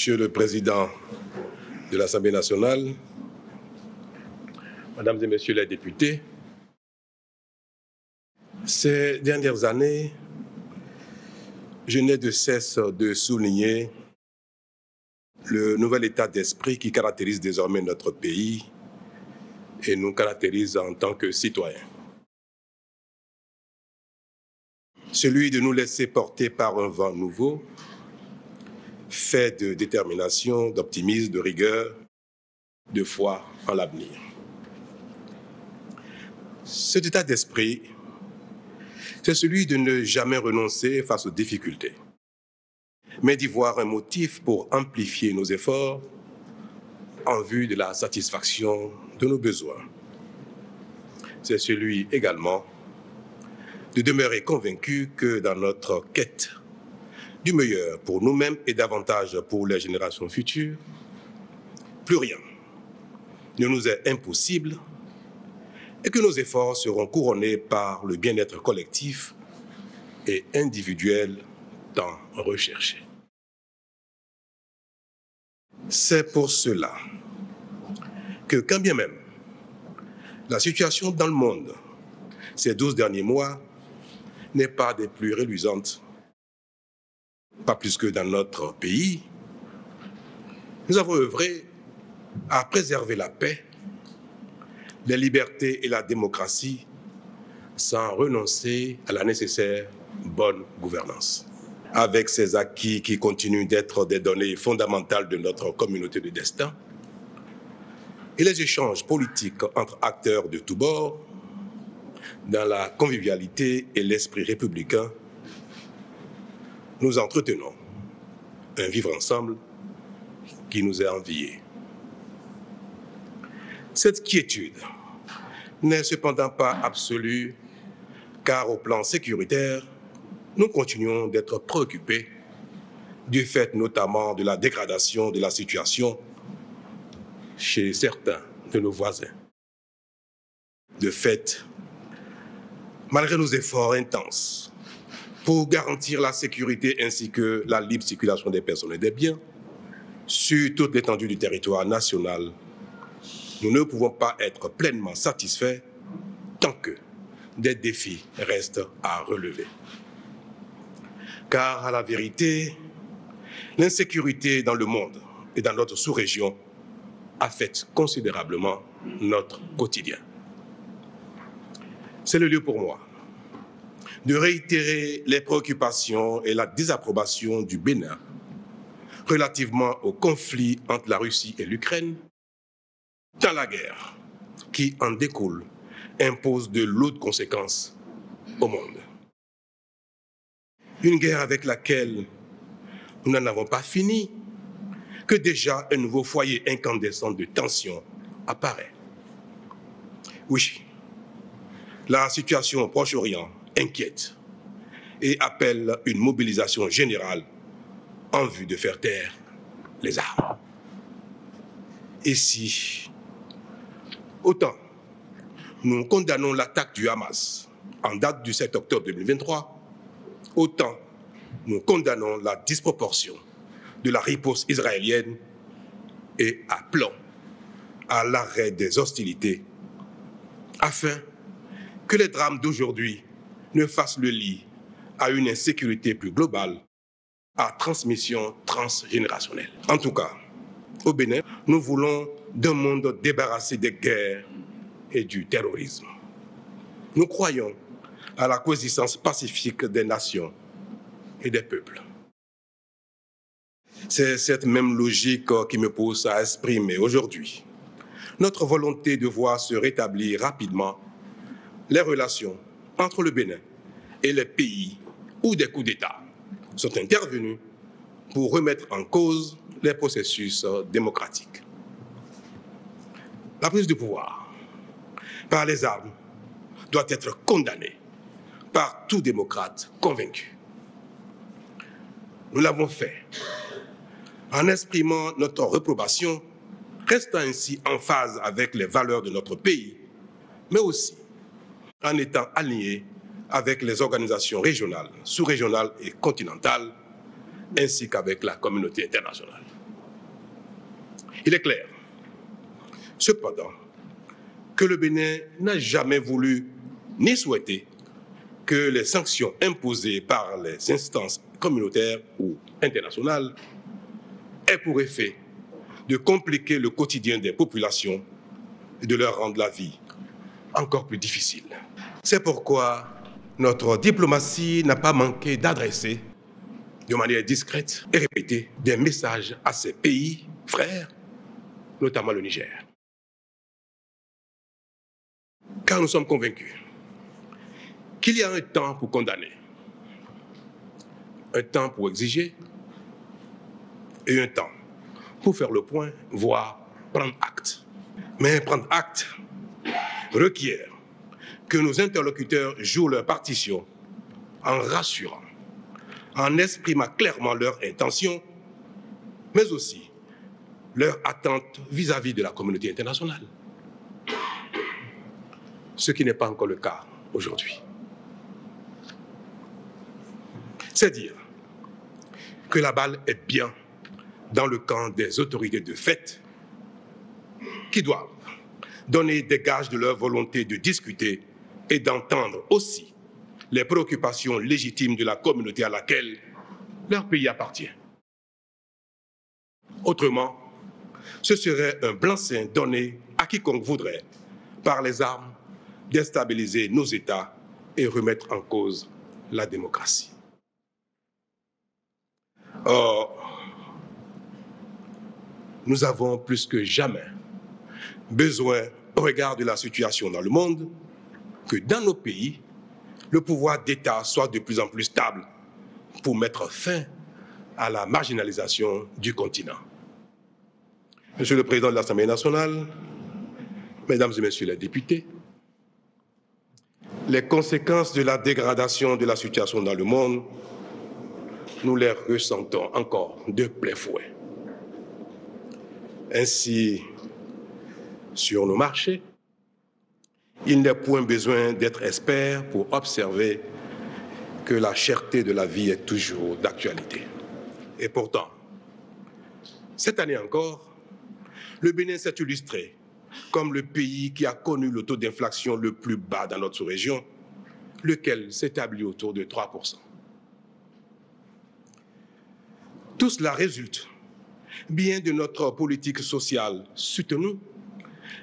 Monsieur le Président de l'Assemblée nationale, Mesdames et Messieurs les députés, ces dernières années, je n'ai de cesse de souligner le nouvel état d'esprit qui caractérise désormais notre pays et nous caractérise en tant que citoyens. Celui de nous laisser porter par un vent nouveau, fait de détermination, d'optimisme, de rigueur, de foi en l'avenir. Cet état d'esprit, c'est celui de ne jamais renoncer face aux difficultés, mais d'y voir un motif pour amplifier nos efforts en vue de la satisfaction de nos besoins. C'est celui également de demeurer convaincu que dans notre quête du meilleur pour nous-mêmes et davantage pour les générations futures, plus rien ne nous est impossible et que nos efforts seront couronnés par le bien-être collectif et individuel tant recherché. C'est pour cela que, quand bien même la situation dans le monde ces 12 derniers mois n'est pas des plus reluisantes, pas plus que dans notre pays, nous avons œuvré à préserver la paix, les libertés et la démocratie sans renoncer à la nécessaire bonne gouvernance. Avec ces acquis qui continuent d'être des données fondamentales de notre communauté de destin et les échanges politiques entre acteurs de tous bords, dans la convivialité et l'esprit républicain, nous entretenons un vivre ensemble qui nous est envié. Cette quiétude n'est cependant pas absolue, car au plan sécuritaire, nous continuons d'être préoccupés du fait notamment de la dégradation de la situation chez certains de nos voisins. De fait, malgré nos efforts intenses pour garantir la sécurité ainsi que la libre circulation des personnes et des biens sur toute l'étendue du territoire national, nous ne pouvons pas être pleinement satisfaits tant que des défis restent à relever. Car à la vérité, l'insécurité dans le monde et dans notre sous-région affecte considérablement notre quotidien. C'est le lieu pour moi de réitérer les préoccupations et la désapprobation du Bénin relativement au conflit entre la Russie et l'Ukraine, tant la guerre qui en découle impose de lourdes conséquences au monde. Une guerre avec laquelle nous n'en avons pas fini, que déjà un nouveau foyer incandescent de tension apparaît. Oui, la situation au Proche-Orient inquiète et appelle une mobilisation générale en vue de faire taire les armes. Et si, autant nous condamnons l'attaque du Hamas en date du 7 octobre 2023, autant nous condamnons la disproportion de la riposte israélienne et appelons à l'arrêt des hostilités afin que les drames d'aujourd'hui ne fassent le lit à une insécurité plus globale à transmission transgénérationnelle. En tout cas, au Bénin, nous voulons d'un monde débarrassé des guerres et du terrorisme. Nous croyons à la coexistence pacifique des nations et des peuples. C'est cette même logique qui me pousse à exprimer aujourd'hui notre volonté de voir se rétablir rapidement les relations entre le Bénin et les pays où des coups d'État sont intervenus pour remettre en cause les processus démocratiques. La prise de pouvoir par les armes doit être condamnée par tout démocrate convaincu. Nous l'avons fait en exprimant notre réprobation, restant ainsi en phase avec les valeurs de notre pays, mais aussi en étant alignés avec les organisations régionales, sous-régionales et continentales, ainsi qu'avec la communauté internationale. Il est clair, cependant, que le Bénin n'a jamais voulu ni souhaité que les sanctions imposées par les instances communautaires ou internationales aient pour effet de compliquer le quotidien des populations et de leur rendre la vie encore plus difficile. C'est pourquoi notre diplomatie n'a pas manqué d'adresser de manière discrète et répétée des messages à ces pays frères, notamment le Niger. Car nous sommes convaincus qu'il y a un temps pour condamner, un temps pour exiger et un temps pour faire le point, voire prendre acte. Mais prendre acte requiert que nos interlocuteurs jouent leur partition en rassurant, en exprimant clairement leurs intentions, mais aussi leurs attentes vis-à-vis de la communauté internationale. Ce qui n'est pas encore le cas aujourd'hui. C'est dire que la balle est bien dans le camp des autorités de fait qui doivent donner des gages de leur volonté de discuter et d'entendre aussi les préoccupations légitimes de la communauté à laquelle leur pays appartient. Autrement, ce serait un blanc-seing donné à quiconque voudrait, par les armes, déstabiliser nos États et remettre en cause la démocratie. Or, nous avons plus que jamais besoin, au regard de la situation dans le monde, que dans nos pays, le pouvoir d'État soit de plus en plus stable pour mettre fin à la marginalisation du continent. Monsieur le Président de l'Assemblée nationale, Mesdames et Messieurs les députés, les conséquences de la dégradation de la situation dans le monde, nous les ressentons encore de plein fouet. Ainsi, sur nos marchés, il n'est point besoin d'être expert pour observer que la cherté de la vie est toujours d'actualité. Et pourtant, cette année encore, le Bénin s'est illustré comme le pays qui a connu le taux d'inflation le plus bas dans notre région, lequel s'établit autour de 3%. Tout cela résulte bien de notre politique sociale soutenue,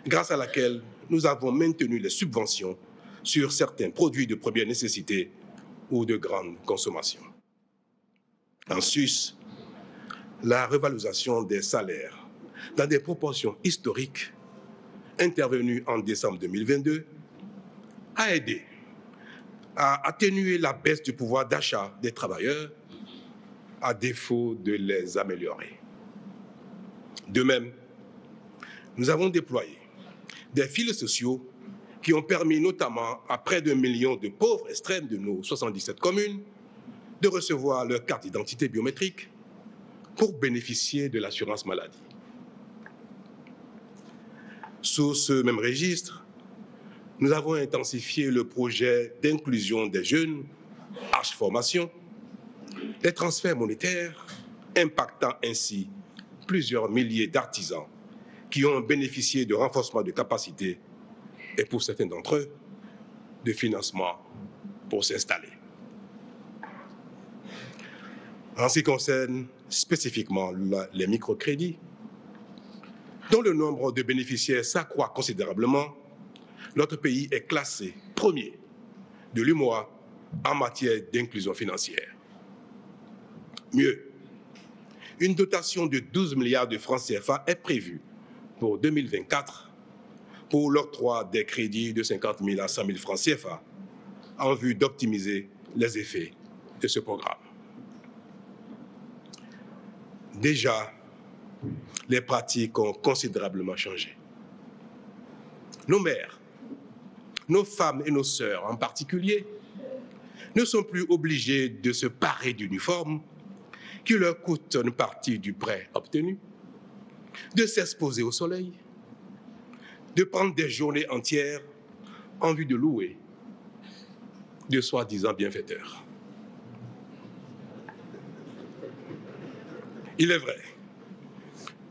grâce à laquelle nous avons maintenu les subventions sur certains produits de première nécessité ou de grande consommation. En sus, la revalorisation des salaires dans des proportions historiques intervenues en décembre 2022 a aidé à atténuer la baisse du pouvoir d'achat des travailleurs à défaut de les améliorer. De même, nous avons déployé des filets sociaux qui ont permis notamment à près d'1 million de pauvres extrêmes de nos 77 communes de recevoir leur carte d'identité biométrique pour bénéficier de l'assurance maladie. Sous ce même registre, nous avons intensifié le projet d'inclusion des jeunes, H-Formation, les transferts monétaires impactant ainsi plusieurs milliers d'artisans qui ont bénéficié de renforcement de capacités et pour certains d'entre eux, de financement pour s'installer. En ce qui concerne spécifiquement les microcrédits, dont le nombre de bénéficiaires s'accroît considérablement, notre pays est classé premier de l'UEMOA en matière d'inclusion financière. Mieux, une dotation de 12 milliards de francs CFA est prévue pour 2024 pour l'octroi des crédits de 50 000 à 100 000 francs CFA en vue d'optimiser les effets de ce programme. Déjà, les pratiques ont considérablement changé. Nos mères, nos femmes et nos sœurs en particulier, ne sont plus obligées de se parer d'uniformes qui leur coûtent une partie du prêt obtenu, de s'exposer au soleil, de prendre des journées entières en vue de louer de soi-disant bienfaiteurs. Il est vrai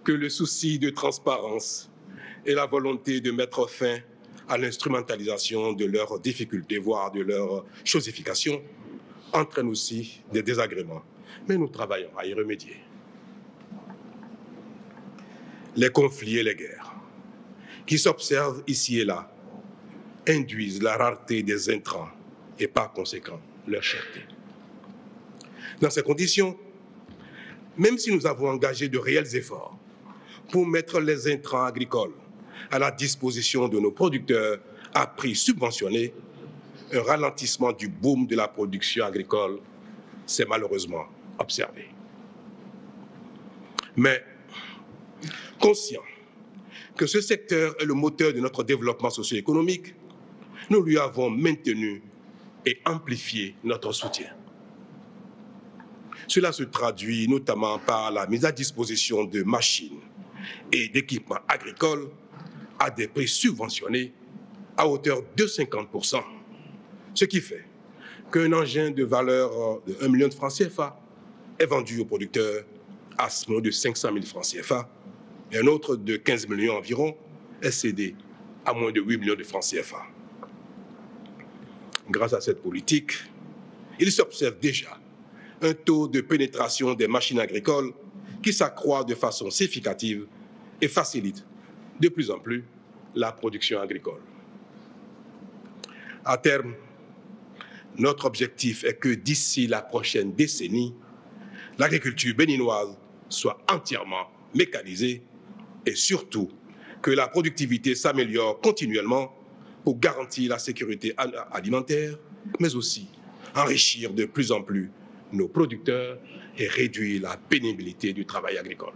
que le souci de transparence et la volonté de mettre fin à l'instrumentalisation de leurs difficultés, voire de leur chosification, entraînent aussi des désagréments. Mais nous travaillons à y remédier. Les conflits et les guerres qui s'observent ici et là induisent la rareté des intrants et par conséquent leur cherté. Dans ces conditions, même si nous avons engagé de réels efforts pour mettre les intrants agricoles à la disposition de nos producteurs à prix subventionnés, un ralentissement du boom de la production agricole s'est malheureusement observé. Mais conscient que ce secteur est le moteur de notre développement socio-économique, nous lui avons maintenu et amplifié notre soutien. Cela se traduit notamment par la mise à disposition de machines et d'équipements agricoles à des prix subventionnés à hauteur de 50%, ce qui fait qu'un engin de valeur de 1 million de francs CFA est vendu aux producteurs à moins de 500 000 francs CFA et un autre de 15 millions environ est cédé à moins de 8 millions de francs CFA. Grâce à cette politique, il s'observe déjà un taux de pénétration des machines agricoles qui s'accroît de façon significative et facilite de plus en plus la production agricole. À terme, notre objectif est que d'ici la prochaine décennie, l'agriculture béninoise soit entièrement mécanisée et surtout que la productivité s'améliore continuellement pour garantir la sécurité alimentaire, mais aussi enrichir de plus en plus nos producteurs et réduire la pénibilité du travail agricole.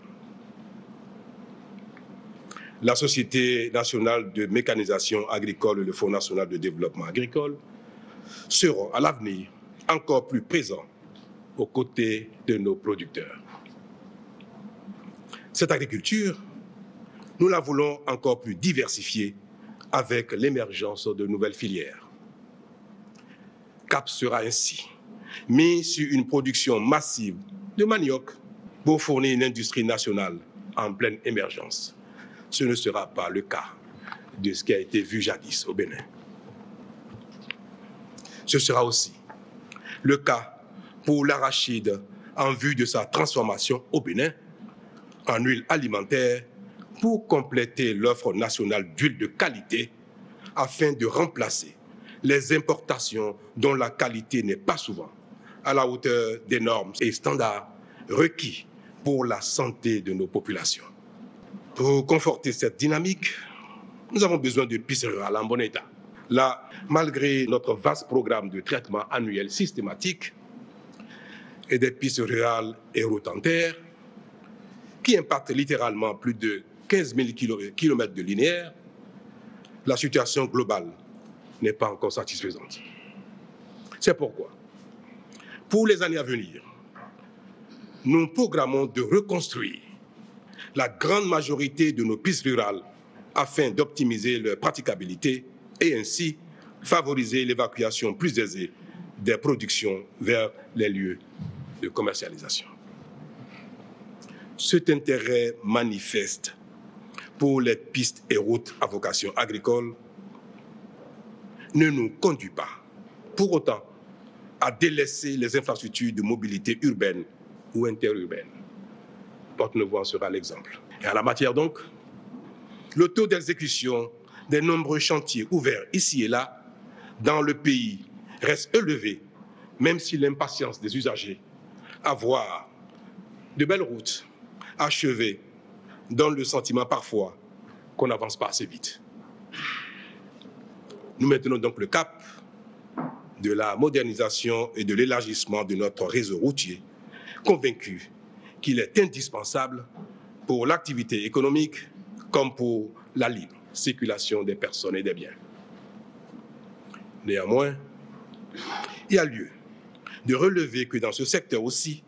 La Société nationale de mécanisation agricole et le Fonds national de développement agricole seront à l'avenir encore plus présents aux côtés de nos producteurs. Cette agriculture, nous la voulons encore plus diversifiée avec l'émergence de nouvelles filières. Cap sera ainsi mis sur une production massive de manioc pour fournir une industrie nationale en pleine émergence. Ce ne sera pas le cas de ce qui a été vu jadis au Bénin. Ce sera aussi le cas pour l'arachide en vue de sa transformation au Bénin en huile alimentaire pour compléter l'offre nationale d'huile de qualité afin de remplacer les importations dont la qualité n'est pas souvent à la hauteur des normes et standards requis pour la santé de nos populations. Pour conforter cette dynamique, nous avons besoin de pistes rurales en bon état. Là, malgré notre vaste programme de traitement annuel systématique et des pistes rurales et routes en terre, qui impactent littéralement plus de 15 000 km de linéaire, la situation globale n'est pas encore satisfaisante. C'est pourquoi, pour les années à venir, nous programmons de reconstruire la grande majorité de nos pistes rurales afin d'optimiser leur praticabilité et ainsi favoriser l'évacuation plus aisée des productions vers les lieux de commercialisation. Cet intérêt manifeste pour les pistes et routes à vocation agricole ne nous conduit pas, pour autant, à délaisser les infrastructures de mobilité urbaine ou interurbaine. Porte-Nouveau en sera l'exemple. Et en la matière donc, le taux d'exécution des nombreux chantiers ouverts ici et là dans le pays reste élevé, même si l'impatience des usagers à voir de belles routes achevées donne le sentiment parfois qu'on n'avance pas assez vite. Nous maintenons donc le cap de la modernisation et de l'élargissement de notre réseau routier, convaincus qu'il est indispensable pour l'activité économique comme pour la libre circulation des personnes et des biens. Néanmoins, il y a lieu de relever que dans ce secteur aussi,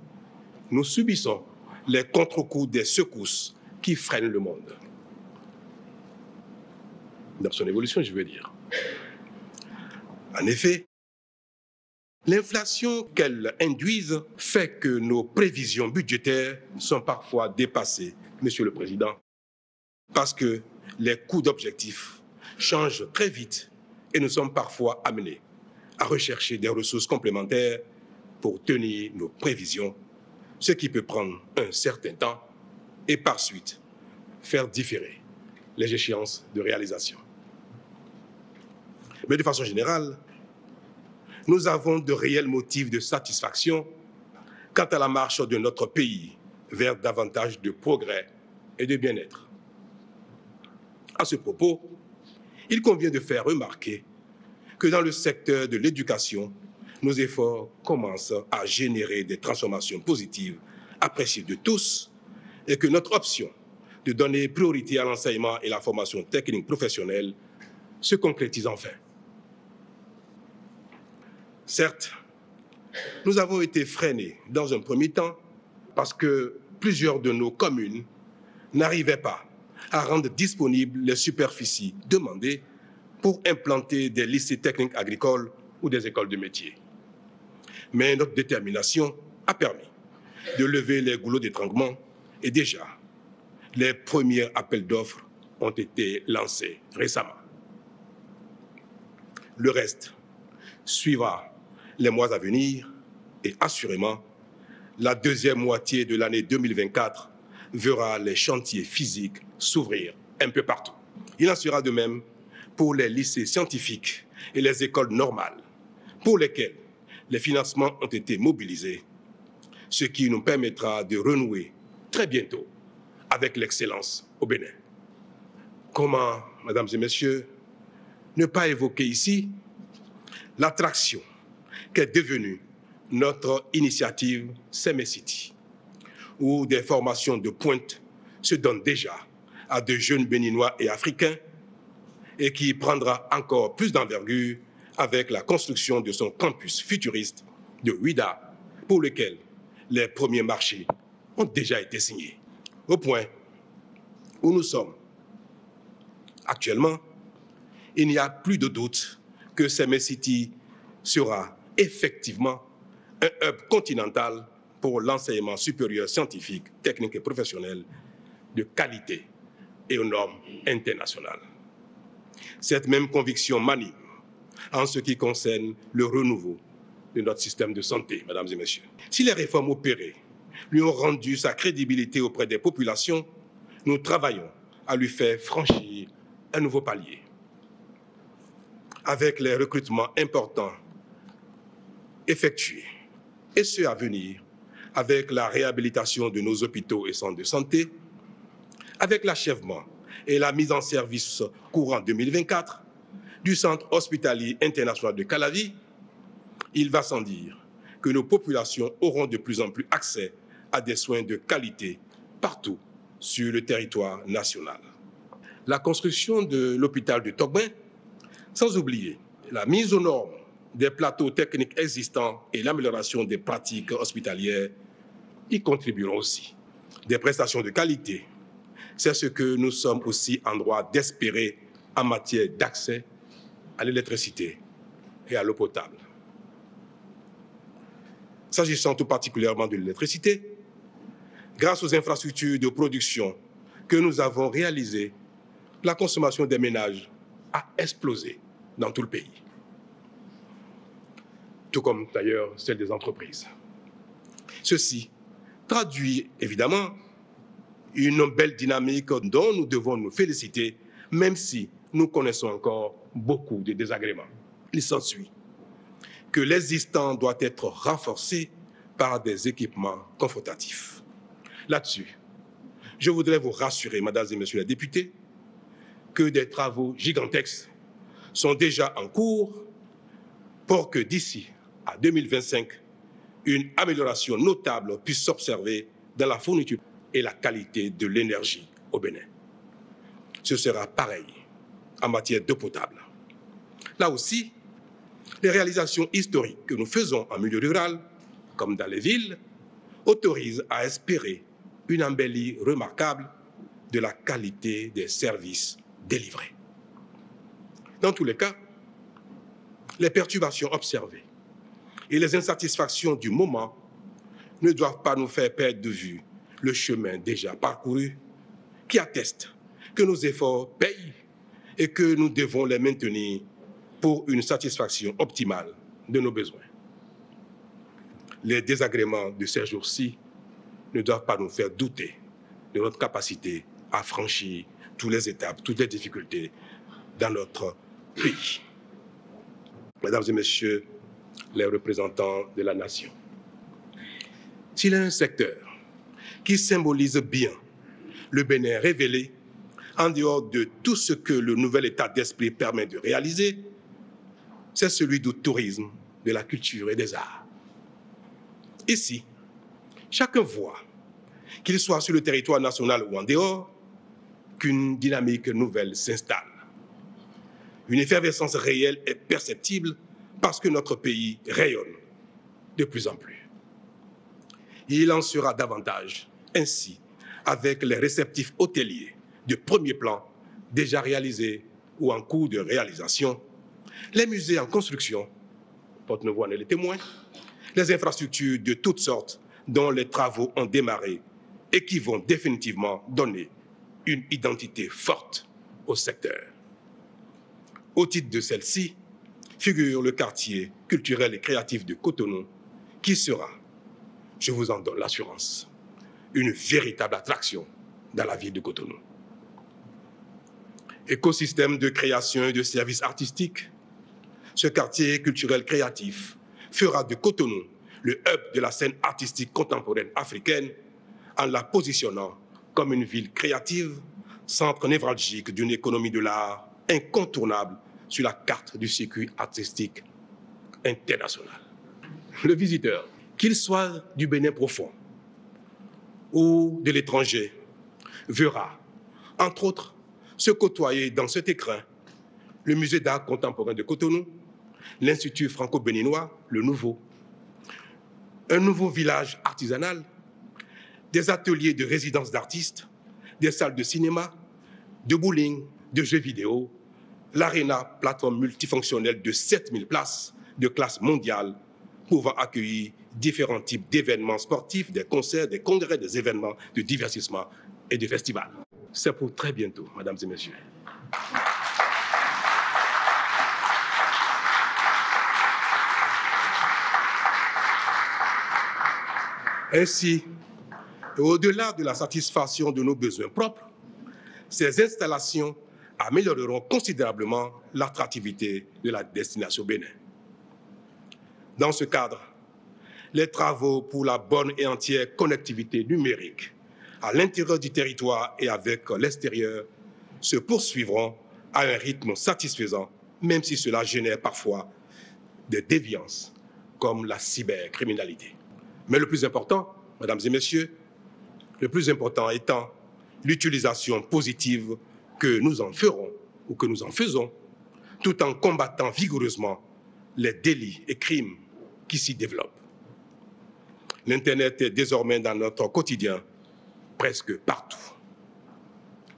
nous subissons les contre-coups des secousses qui freinent le monde. Dans son évolution, je veux dire. En effet, l'inflation qu'elle induise fait que nos prévisions budgétaires sont parfois dépassées Monsieur le Président, parce que les coûts d'objectifs changent très vite et nous sommes parfois amenés à rechercher des ressources complémentaires pour tenir nos prévisions, ce qui peut prendre un certain temps et par suite faire différer les échéances de réalisation. Mais de façon générale, nous avons de réels motifs de satisfaction quant à la marche de notre pays vers davantage de progrès et de bien-être. À ce propos, il convient de faire remarquer que dans le secteur de l'éducation, nos efforts commencent à générer des transformations positives appréciées de tous et que notre option de donner priorité à l'enseignement et la formation technique professionnelle se concrétise enfin. Certes, nous avons été freinés dans un premier temps parce que plusieurs de nos communes n'arrivaient pas à rendre disponibles les superficies demandées pour implanter des lycées techniques agricoles ou des écoles de métiers. Mais notre détermination a permis de lever les goulots d'étranglement et déjà, les premiers appels d'offres ont été lancés récemment. Le reste suivra les mois à venir et assurément, la deuxième moitié de l'année 2024 verra les chantiers physiques s'ouvrir un peu partout. Il en sera de même pour les lycées scientifiques et les écoles normales, pour lesquels les financements ont été mobilisés, ce qui nous permettra de renouer très bientôt avec l'excellence au Bénin. Comment, mesdames et messieurs, ne pas évoquer ici l'attraction qu'est devenue notre initiative Semesiti, où des formations de pointe se donnent déjà à de jeunes Béninois et Africains et qui prendra encore plus d'envergure avec la construction de son campus futuriste de Ouida, pour lequel les premiers marchés ont déjà été signés. Au point où nous sommes actuellement, il n'y a plus de doute que Semesiti sera effectivement un hub continental pour l'enseignement supérieur scientifique, technique et professionnel de qualité et aux normes internationales. Cette même conviction m'anime en ce qui concerne le renouveau de notre système de santé, mesdames et messieurs. Si les réformes opérées lui ont rendu sa crédibilité auprès des populations, nous travaillons à lui faire franchir un nouveau palier. Avec les recrutements importants effectués et ceux à venir, avec la réhabilitation de nos hôpitaux et centres de santé, avec l'achèvement et la mise en service courant 2024 du Centre hospitalier international de Calavi, il va sans dire que nos populations auront de plus en plus accès à des soins de qualité partout sur le territoire national. La construction de l'hôpital de Togben, sans oublier la mise aux normes des plateaux techniques existants et l'amélioration des pratiques hospitalières y contribueront aussi. Des prestations de qualité, c'est ce que nous sommes aussi en droit d'espérer en matière d'accès à l'électricité et à l'eau potable. S'agissant tout particulièrement de l'électricité, grâce aux infrastructures de production que nous avons réalisées, la consommation des ménages a explosé dans tout le pays, tout comme d'ailleurs celle des entreprises. Ceci traduit évidemment une belle dynamique dont nous devons nous féliciter, même si nous connaissons encore beaucoup de désagréments. Il s'ensuit que l'existant doit être renforcé par des équipements confortatifs. Là-dessus, je voudrais vous rassurer, mesdames et messieurs les députés, que des travaux gigantesques sont déjà en cours pour que d'ici à 2025, une amélioration notable puisse s'observer dans la fourniture et la qualité de l'énergie au Bénin. Ce sera pareil en matière d'eau potable. Là aussi, les réalisations historiques que nous faisons en milieu rural, comme dans les villes, autorisent à espérer une embellie remarquable de la qualité des services délivrés. Dans tous les cas, les perturbations observées et les insatisfactions du moment ne doivent pas nous faire perdre de vue le chemin déjà parcouru qui attestent que nos efforts payent et que nous devons les maintenir pour une satisfaction optimale de nos besoins. Les désagréments de ces jours-ci ne doivent pas nous faire douter de notre capacité à franchir toutes les étapes, toutes les difficultés dans notre pays. Mesdames et messieurs les représentants de la nation, s'il y a un secteur qui symbolise bien le Bénin révélé, en dehors de tout ce que le nouvel état d'esprit permet de réaliser, c'est celui du tourisme, de la culture et des arts. Ici, chacun voit, qu'il soit sur le territoire national ou en dehors, qu'une dynamique nouvelle s'installe. Une effervescence réelle est perceptible parce que notre pays rayonne de plus en plus. Il en sera davantage ainsi avec les réceptifs hôteliers de premier plan déjà réalisés ou en cours de réalisation, les musées en construction, Porte-Nouveau en est le témoin, les infrastructures de toutes sortes dont les travaux ont démarré et qui vont définitivement donner une identité forte au secteur. Au titre de celle-ci, figure le quartier culturel et créatif de Cotonou, qui sera, je vous en donne l'assurance, une véritable attraction dans la ville de Cotonou. Écosystème de création et de services artistiques, ce quartier culturel créatif fera de Cotonou le hub de la scène artistique contemporaine africaine en la positionnant comme une ville créative, centre névralgique d'une économie de l'art incontournable sur la carte du circuit artistique international. Le visiteur, qu'il soit du Bénin profond ou de l'étranger, verra, entre autres, se côtoyer dans cet écrin le musée d'art contemporain de Cotonou, l'Institut franco-béninois, le Nouveau, un nouveau village artisanal, des ateliers de résidence d'artistes, des salles de cinéma, de bowling, de jeux vidéo, l'Arena, plateforme multifonctionnelle de 7000 places de classe mondiale, pouvant accueillir différents types d'événements sportifs, des concerts, des congrès, des événements de divertissement et de festivals. C'est pour très bientôt, mesdames et messieurs. Ainsi, au-delà de la satisfaction de nos besoins propres, ces installations amélioreront considérablement l'attractivité de la destination Bénin. Dans ce cadre, les travaux pour la bonne et entière connectivité numérique à l'intérieur du territoire et avec l'extérieur se poursuivront à un rythme satisfaisant, même si cela génère parfois des déviances comme la cybercriminalité. Mais le plus important, mesdames et messieurs, le plus important étant l'utilisation positive que nous en ferons ou que nous en faisons, tout en combattant vigoureusement les délits et crimes qui s'y développent. L'Internet est désormais dans notre quotidien presque partout.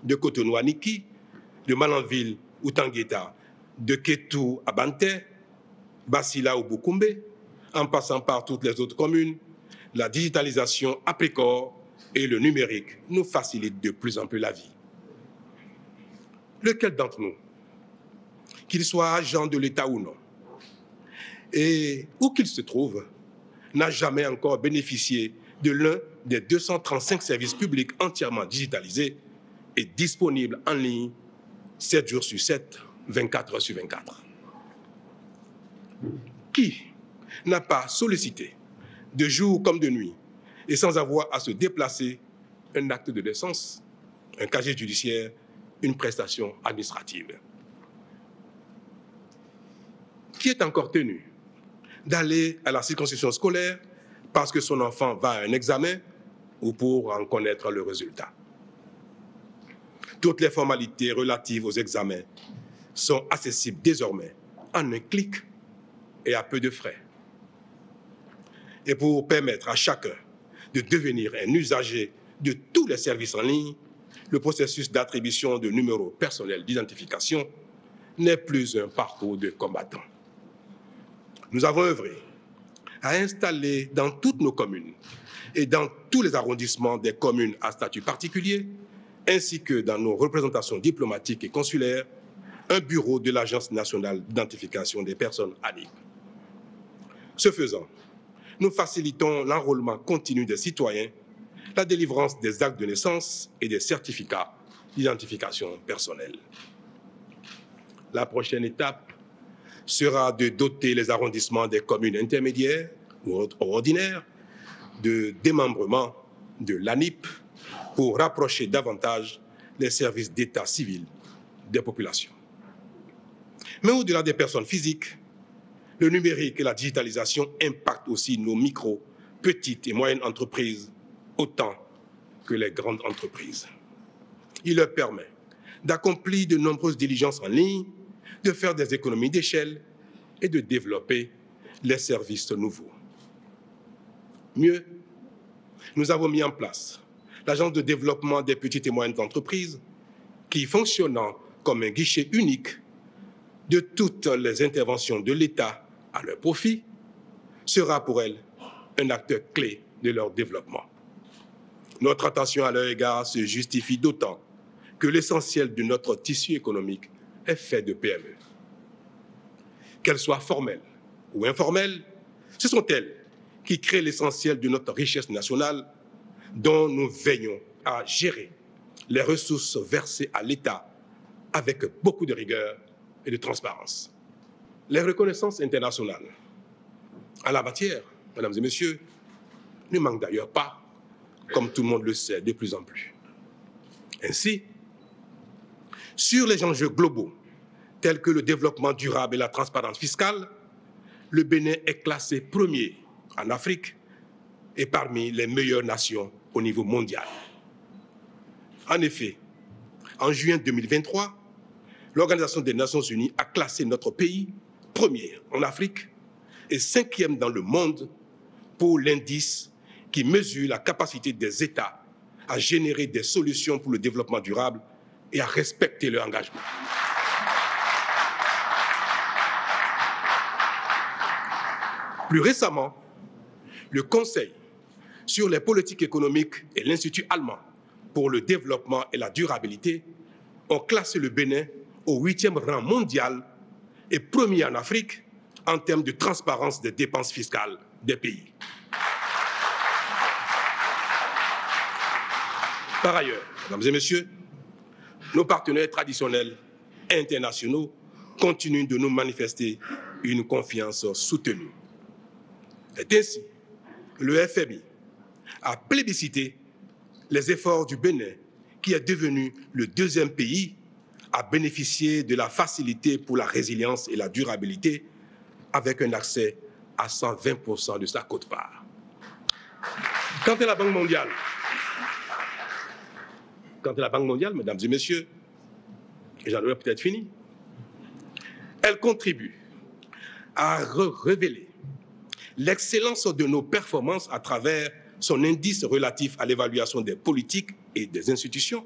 De Cotonou à Niki, de Malanville ou Tangueta, de Kétou à Banté, Bassila ou Boukoumbe, en passant par toutes les autres communes, la digitalisation à Précor et le numérique nous facilitent de plus en plus la vie. Lequel d'entre nous, qu'il soit agent de l'État ou non, et où qu'il se trouve, n'a jamais encore bénéficié de l'un des 235 services publics entièrement digitalisés et disponibles en ligne 7 jours sur 7, 24 heures sur 24. Qui n'a pas sollicité, de jour comme de nuit, et sans avoir à se déplacer, un acte de naissance, un casier judiciaire, une prestation administrative? Qui est encore tenu d'aller à la circonscription scolaire parce que son enfant va à un examen ou pour en connaître le résultat? Toutes les formalités relatives aux examens sont accessibles désormais en un clic et à peu de frais. Et pour permettre à chacun de devenir un usager de tous les services en ligne, le processus d'attribution de numéros personnels d'identification n'est plus un parcours de combattant. Nous avons œuvré à installer dans toutes nos communes et dans tous les arrondissements des communes à statut particulier ainsi que dans nos représentations diplomatiques et consulaires, un bureau de l'Agence nationale d'identification des personnes ANIP. Ce faisant, nous facilitons l'enrôlement continu des citoyens, la délivrance des actes de naissance et des certificats d'identification personnelle. La prochaine étape sera de doter les arrondissements des communes intermédiaires ou ordinaires de démembrement de l'ANIP pour rapprocher davantage les services d'état civil des populations. Mais au-delà des personnes physiques, le numérique et la digitalisation impactent aussi nos micro, petites et moyennes entreprises autant que les grandes entreprises. Il leur permet d'accomplir de nombreuses diligences en ligne, de faire des économies d'échelle et de développer les services nouveaux. Mieux, nous avons mis en place l'Agence de développement des petites et moyennes entreprises qui, fonctionnant comme un guichet unique de toutes les interventions de l'État à leur profit, sera pour elles un acteur clé de leur développement. Notre attention à leur égard se justifie d'autant que l'essentiel de notre tissu économique est fait de PME. Qu'elles soient formelles ou informelles, ce sont elles qui créent l'essentiel de notre richesse nationale dont nous veillons à gérer les ressources versées à l'État avec beaucoup de rigueur et de transparence. Les reconnaissances internationales en la matière, mesdames et messieurs, ne manquent d'ailleurs pas, comme tout le monde le sait de plus en plus. Ainsi, sur les enjeux globaux tels que le développement durable et la transparence fiscale, le Bénin est classé premier en Afrique et parmi les meilleures nations au niveau mondial. En effet, en juin 2023, l'Organisation des Nations Unies a classé notre pays premier en Afrique et 5e dans le monde pour l'indice qui mesure la capacité des États à générer des solutions pour le développement durable et à respecter leur engagement. Plus récemment, le Conseil sur les politiques économiques et l'Institut allemand pour le développement et la durabilité ont classé le Bénin au 8e rang mondial et premier en Afrique en termes de transparence des dépenses fiscales des pays. Par ailleurs, mesdames et messieurs, nos partenaires traditionnels et internationaux continuent de nous manifester une confiance soutenue. C'est ainsi que le FMI a plébiscité les efforts du Bénin, qui est devenu le 2e pays à bénéficier de la facilité pour la résilience et la durabilité avec un accès à 120% de sa quote-part. Quant à la Banque mondiale, mesdames et messieurs, et j'en aurais peut-être fini, elle contribue à révéler l'excellence de nos performances à travers son indice relatif à l'évaluation des politiques et des institutions,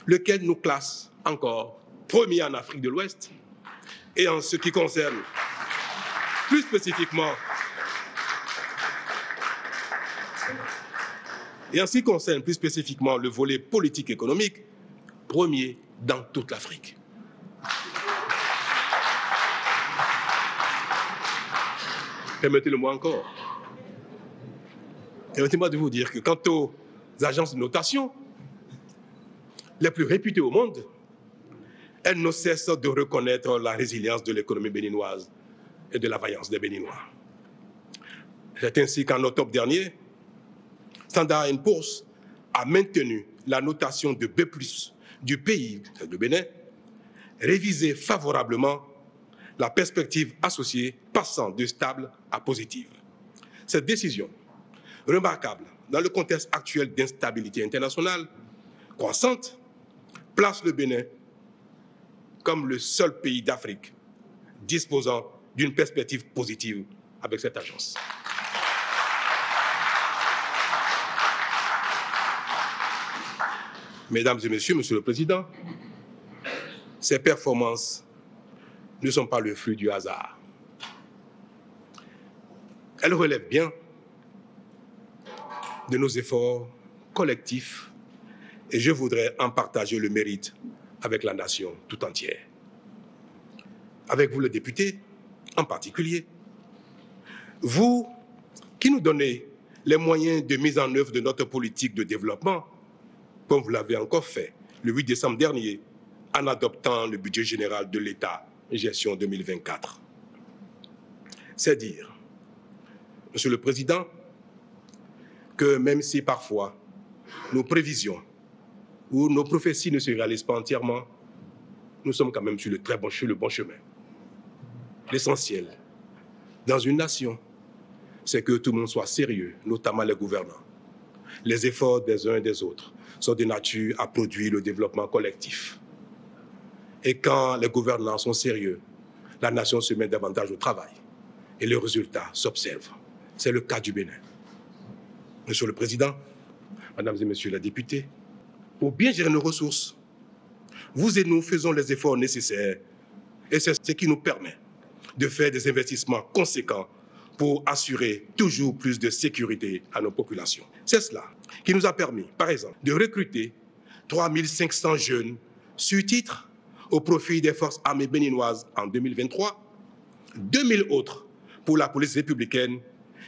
lequel nous classe encore premier en Afrique de l'Ouest. Et en ce qui concerne plus spécifiquement le volet politique économique, premier dans toute l'Afrique. Permettez-le-moi encore. Permettez-moi de vous dire que quant aux agences de notation les plus réputées au monde, elles ne cessent de reconnaître la résilience de l'économie béninoise et de la vaillance des Béninois. C'est ainsi qu'en octobre dernier, Standard & Poor's a maintenu la notation de B+ du pays, le Bénin, révisée favorablement, la perspective associée passant de stable à positive. Cette décision, remarquable dans le contexte actuel d'instabilité internationale croissante, place le Bénin comme le seul pays d'Afrique disposant d'une perspective positive avec cette agence. Mesdames et messieurs, Monsieur le Président, ces performances ne sont pas le fruit du hasard. Elles relèvent bien de nos efforts collectifs Et je voudrais en partager le mérite avec la nation tout entière. Avec vous, les députés, en particulier. Vous qui nous donnez les moyens de mise en œuvre de notre politique de développement, comme vous l'avez encore fait le 8 décembre dernier, en adoptant le budget général de l'État, gestion 2024. C'est dire, Monsieur le Président, que même si parfois nos prévisions ou nos prophéties ne se réalisent pas entièrement, nous sommes quand même sur le bon chemin. L'essentiel dans une nation, c'est que tout le monde soit sérieux, notamment les gouvernants. Les efforts des uns et des autres sont de nature à produire le développement collectif. Et quand les gouvernants sont sérieux, la nation se met davantage au travail et les résultats s'observent. C'est le cas du Bénin. Monsieur le Président, Mesdames et Messieurs les députés, pour bien gérer nos ressources, vous et nous faisons les efforts nécessaires et c'est ce qui nous permet de faire des investissements conséquents pour assurer toujours plus de sécurité à nos populations. C'est cela qui nous a permis, par exemple, de recruter 3500 jeunes sur titre au profit des forces armées béninoises en 2023, 2000 autres pour la police républicaine,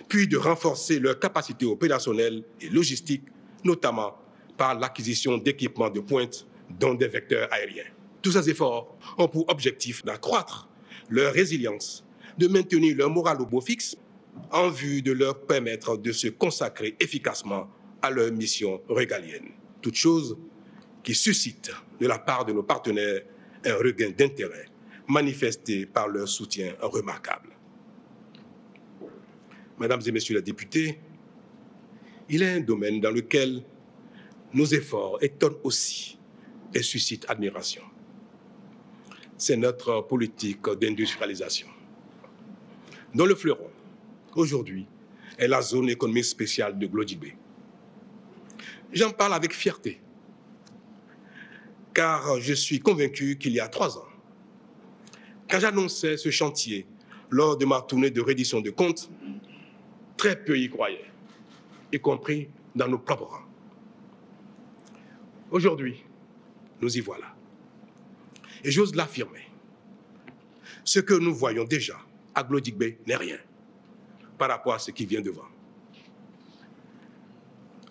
puis de renforcer leurs capacités opérationnelles et logistiques, notamment par l'acquisition d'équipements de pointe, dont des vecteurs aériens. Tous ces efforts ont pour objectif d'accroître leur résilience, de maintenir leur moral au beau fixe, en vue de leur permettre de se consacrer efficacement à leur mission régalienne. Toute chose qui suscite de la part de nos partenaires un regain d'intérêt manifesté par leur soutien remarquable. Mesdames et Messieurs les députés, il est un domaine dans lequel nos efforts étonnent aussi et suscitent admiration. C'est notre politique d'industrialisation, dont le fleuron, aujourd'hui, est la zone économique spéciale de Glodjibé. J'en parle avec fierté, car je suis convaincu qu'il y a 3 ans, quand j'annonçais ce chantier lors de ma tournée de reddition de comptes, très peu y croyaient, y compris dans nos propres rangs. Aujourd'hui, nous y voilà. Et j'ose l'affirmer, ce que nous voyons déjà à Glodjibé n'est rien par rapport à ce qui vient devant.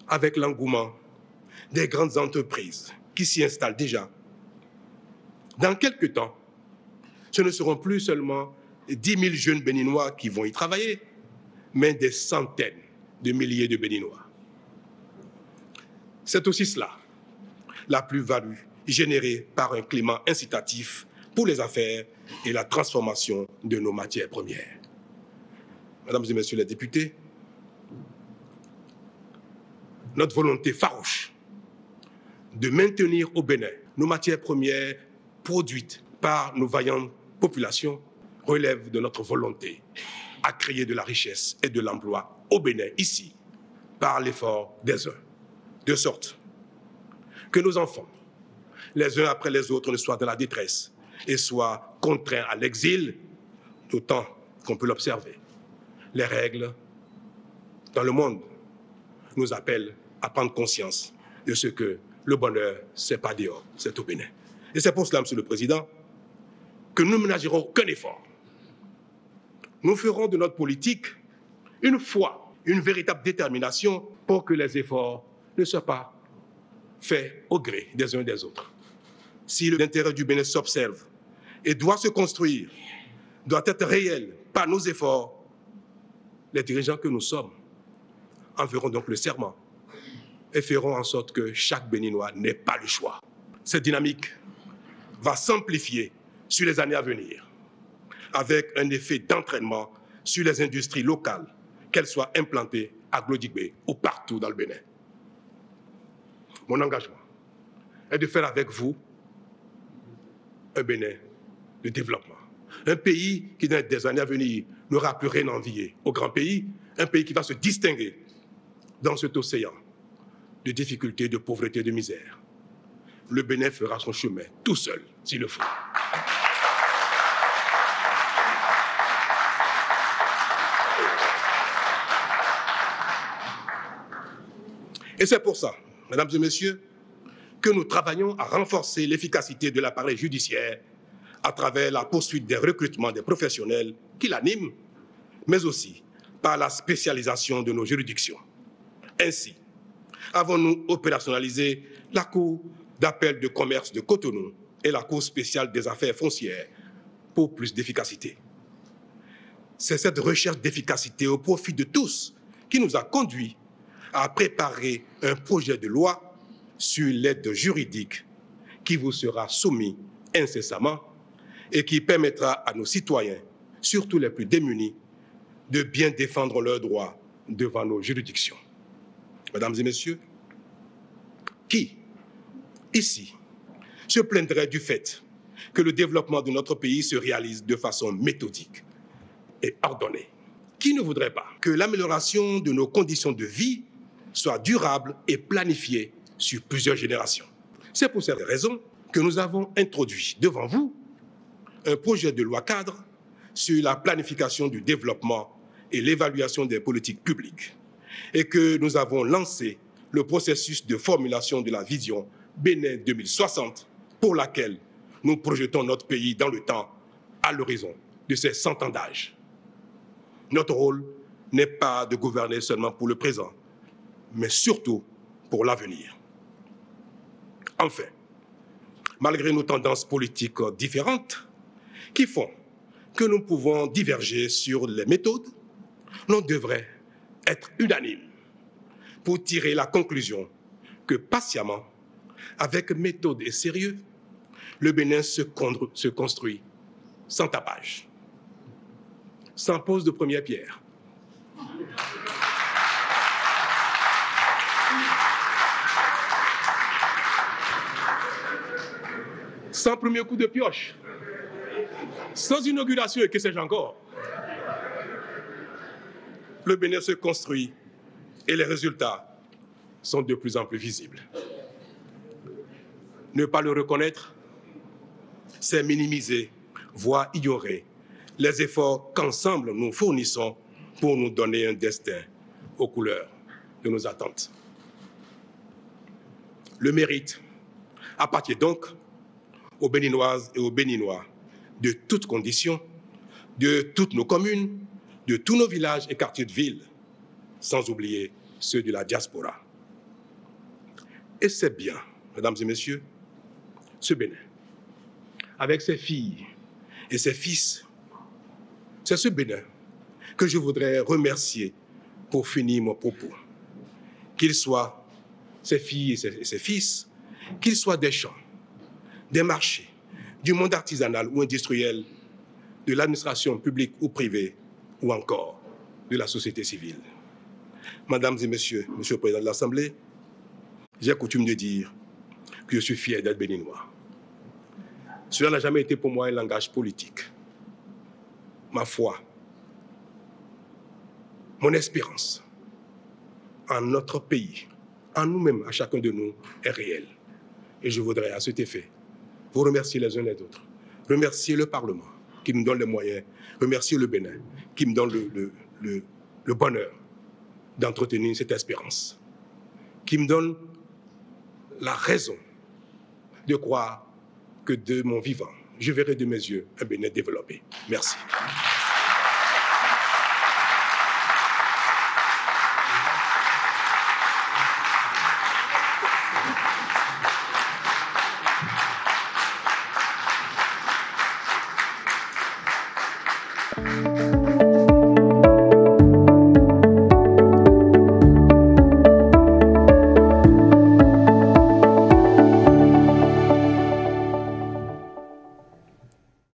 Avec l'engouement des grandes entreprises qui s'y installent déjà, dans quelques temps, ce ne seront plus seulement 10 000 jeunes Béninois qui vont y travailler, mais des centaines de milliers de Béninois. C'est aussi cela, la plus-value générée par un climat incitatif pour les affaires et la transformation de nos matières premières. Mesdames et Messieurs les députés, notre volonté farouche de maintenir au Bénin nos matières premières produites par nos vaillantes populations relève de notre volonté à créer de la richesse et de l'emploi au Bénin, ici, par l'effort des uns, de sorte que nos enfants, les uns après les autres, ne soient dans la détresse et soient contraints à l'exil, d'autant qu'on peut l'observer. Les règles dans le monde nous appellent à prendre conscience de ce que le bonheur, ce n'est pas dehors, c'est au Bénin. Et c'est pour cela, Monsieur le Président, que nous ne ménagerons aucun effort. Nous ferons de notre politique une foi, une véritable détermination pour que les efforts ne soient pas faits au gré des uns des autres. Si l'intérêt du Bénin s'observe et doit se construire, doit être réel par nos efforts, les dirigeants que nous sommes en feront donc le serment et feront en sorte que chaque Béninois n'ait pas le choix. Cette dynamique va s'amplifier sur les années à venir, avec un effet d'entraînement sur les industries locales, qu'elles soient implantées à Glodjibé ou partout dans le Bénin. Mon engagement est de faire avec vous un Bénin de développement. Un pays qui, dans des années à venir, n'aura plus rien à envier au grand pays, un pays qui va se distinguer dans cet océan de difficultés, de pauvreté, de misère. Le Bénin fera son chemin tout seul, s'il le faut. Et c'est pour ça, mesdames et messieurs, que nous travaillons à renforcer l'efficacité de l'appareil judiciaire à travers la poursuite des recrutements des professionnels qui l'animent, mais aussi par la spécialisation de nos juridictions. Ainsi, avons-nous opérationnalisé la Cour d'appel de commerce de Cotonou et la Cour spéciale des affaires foncières pour plus d'efficacité. C'est cette recherche d'efficacité au profit de tous qui nous a conduits à préparer un projet de loi sur l'aide juridique qui vous sera soumis incessamment et qui permettra à nos citoyens, surtout les plus démunis, de bien défendre leurs droits devant nos juridictions. Mesdames et messieurs, qui, ici, se plaindrait du fait que le développement de notre pays se réalise de façon méthodique et ordonnée? Qui ne voudrait pas que l'amélioration de nos conditions de vie soit durable et planifiée sur plusieurs générations? C'est pour cette raison que nous avons introduit devant vous un projet de loi cadre sur la planification du développement et l'évaluation des politiques publiques et que nous avons lancé le processus de formulation de la vision Bénin 2060 pour laquelle nous projetons notre pays dans le temps à l'horizon de ses 100 ans d'âge. Notre rôle n'est pas de gouverner seulement pour le présent, mais surtout pour l'avenir. Enfin, malgré nos tendances politiques différentes qui font que nous pouvons diverger sur les méthodes, l'on devrait être unanime pour tirer la conclusion que patiemment, avec méthode et sérieux, le Bénin se construit sans tapage, sans pose de première pierre, sans premier coup de pioche, sans inauguration et que sais-je encore. Le Bénin se construit et les résultats sont de plus en plus visibles. Ne pas le reconnaître, c'est minimiser, voire ignorer les efforts qu'ensemble nous fournissons pour nous donner un destin aux couleurs de nos attentes. Le mérite appartient donc aux Béninoises et aux Béninois de toutes conditions, de toutes nos communes, de tous nos villages et quartiers de ville, sans oublier ceux de la diaspora. Et c'est bien, mesdames et messieurs, ce Bénin, avec ses filles et ses fils, c'est ce Bénin que je voudrais remercier pour finir mon propos. Qu'ils soient ses filles et ses fils, qu'ils soient des champs, des marchés, du monde artisanal ou industriel, de l'administration publique ou privée, ou encore de la société civile. Mesdames et messieurs, Monsieur le Président de l'Assemblée, j'ai coutume de dire que je suis fier d'être béninois. Cela n'a jamais été pour moi un langage politique. Ma foi, mon espérance en notre pays, en nous-mêmes, à chacun de nous, est réelle. Et je voudrais, à cet effet, vous remercier les uns les autres, remercier le Parlement qui me donne les moyens, remercier le Bénin qui me donne le bonheur d'entretenir cette espérance, qui me donne la raison de croire que de mon vivant, je verrai de mes yeux un Bénin développé. Merci.